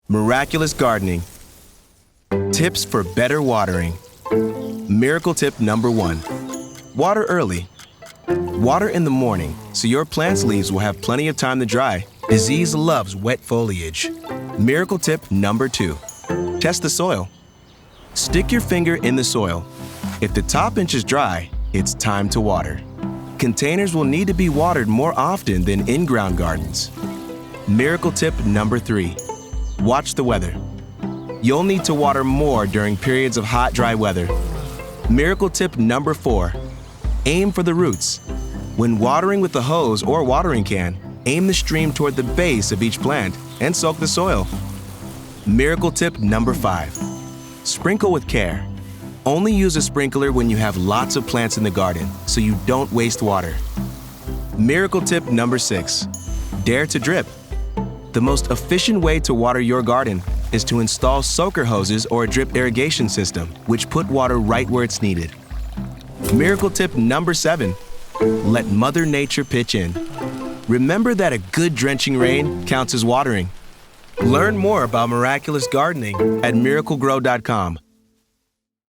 Miraculous gardening. Tips for better watering. Miracle tip number 1. Water early. Water in the morning so your plant's leaves will have plenty of time to dry. Disease loves wet foliage. Miracle tip number 2. Test the soil. Stick your finger in the soil. If the top inch is dry, it's time to water. Containers will need to be watered more often than in-ground gardens. Miracle tip number 3. Watch the weather. You'll need to water more during periods of hot, dry weather. Miracle tip number 4. Aim for the roots. When watering with a hose or watering can, aim the stream toward the base of each plant and soak the soil. Miracle tip number 5. Sprinkle with care. Only use a sprinkler when you have lots of plants in the garden so you don't waste water. Miracle tip number 6. Dare to drip. The most efficient way to water your garden is to install soaker hoses or a drip irrigation system, which put water right where it's needed. Miracle tip number 7. Let Mother Nature pitch in. Remember that a good drenching rain counts as watering. Learn more about miraculous gardening at miraclegrow.com.